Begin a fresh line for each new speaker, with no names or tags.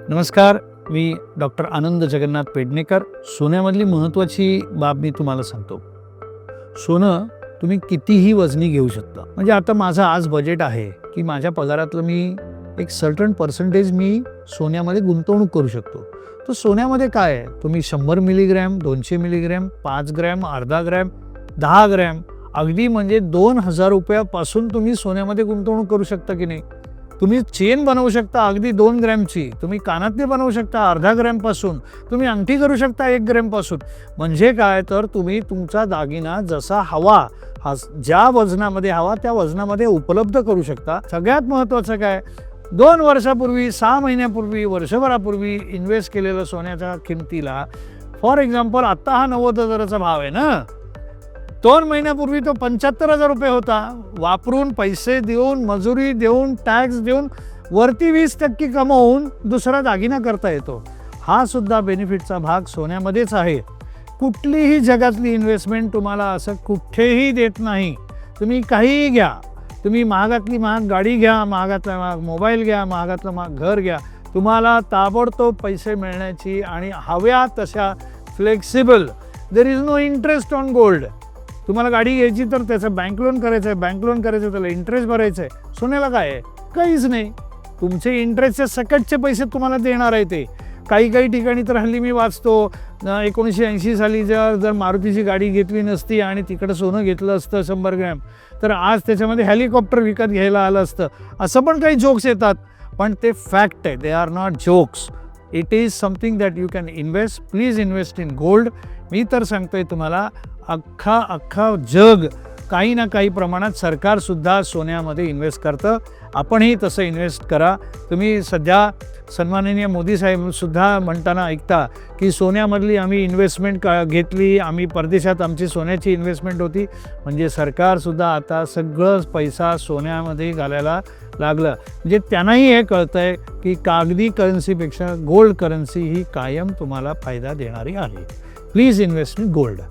नमस्कार, मी डॉक्टर आनंद जगन्नाथ पेडणेकर. सोन्यामधली महत्त्वाची बाब मी तुम्हाला सांगतो. सोनं तुम्ही कितीही वजनी घेऊ शकता. म्हणजे आता माझं आज बजेट आहे की माझ्या पगारातलं मी एक सर्टन पर्सेंटेज मी सोन्यामध्ये गुंतवणूक करू शकतो. तर सोन्यामध्ये काय आहे, तुम्ही 100 मिलीग्रॅम, 200 मिलीग्रॅम, 5 ग्रॅम, अर्धा ग्रॅम, 10 ग्रॅम, अगदी म्हणजे 2000 रुपयापासून तुम्ही सोन्यामध्ये गुंतवणूक करू शकता की नाही. तुम्ही चेन बनवू शकता अगदी 2 ग्रॅमची, तुम्ही कानातले बनवू शकता अर्धा ग्रॅमपासून, तुम्ही अंगठी करू शकता 1 ग्रॅमपासून. म्हणजे काय, तर तुम्ही तुमचा दागिना जसा हवा, ज्या वजनामध्ये हवा त्या वजनामध्ये उपलब्ध करू शकता. सगळ्यात महत्त्वाचं काय, 2 वर्षापूर्वी, 6 महिन्यापूर्वी, वर्षभरापूर्वी इन्व्हेस्ट केलेलं सोन्याच्या किमतीला, फॉर एक्झाम्पल आत्ता हा 90,000चा भाव आहे ना, 2 महिन्यापूर्वी तो 75,000 रुपये होता. वापरून, पैसे देऊन, मजुरी देऊन, टॅक्स देऊन वरती 20% कमवून दुसरा दागिना करता येतो. हा सुद्धा बेनिफिटचा भाग सोन्यामध्येच आहे. कुठलीही जगातली इन्व्हेस्टमेंट तुम्हाला असं कुठेही देत नाही. तुम्ही काहीही घ्या, तुम्ही महागातली महाग गाडी घ्या, महागातला महाग मोबाईल घ्या, महागातलं महाग घर घ्या, तुम्हाला ताबडतोब पैसे मिळण्याची आणि हव्या तशा flexible, there is no interest on gold. तुम्हाला गाडी घ्यायची तर त्याचं बँक लोन करायचं आहे, बँक लोन करायचं त्याला इंटरेस्ट भरायचं आहे. सोन्याला काय आहे, काहीच नाही. तुमचे इंटरेस्टचे सकटचे पैसे तुम्हाला देणार आहे ते. काही ठिकाणी तर हल्ली मी वाचतो 1980 साली जर मारुतीची गाडी घेतली नसती आणि तिकडं सोनं घेतलं असतं 100 ग्रॅम, तर आज त्याच्यामध्ये हेलिकॉप्टर विकत घ्यायला आलं असतं. असं पण काही जोक्स येतात, पण ते फॅक्ट आहे. They are not jokes. It is something that you can invest. Please invest in gold. मी तर सांगतोय तुम्हाला, अख्खा जग काही ना काही प्रमाणात सरकारसुद्धा सोन्यामध्ये इन्व्हेस्ट करतं. आपणही तसं इन्व्हेस्ट करा. तुम्ही सध्या सन्माननीय मोदी साहेबसुद्धा म्हणताना ऐकता की सोन्यामधली आम्ही इन्व्हेस्टमेंट घेतली, आम्ही परदेशात आमची सोन्याची इन्व्हेस्टमेंट होती. म्हणजे सरकारसुद्धा आता सगळं पैसा सोन्यामध्ये घालायला लागलं. म्हणजे त्यांनाही हे कळतं आहे की कागदी करन्सीपेक्षा गोल्ड करन्सी ही कायम तुम्हाला फायदा देणारी आहे. Please invest in gold.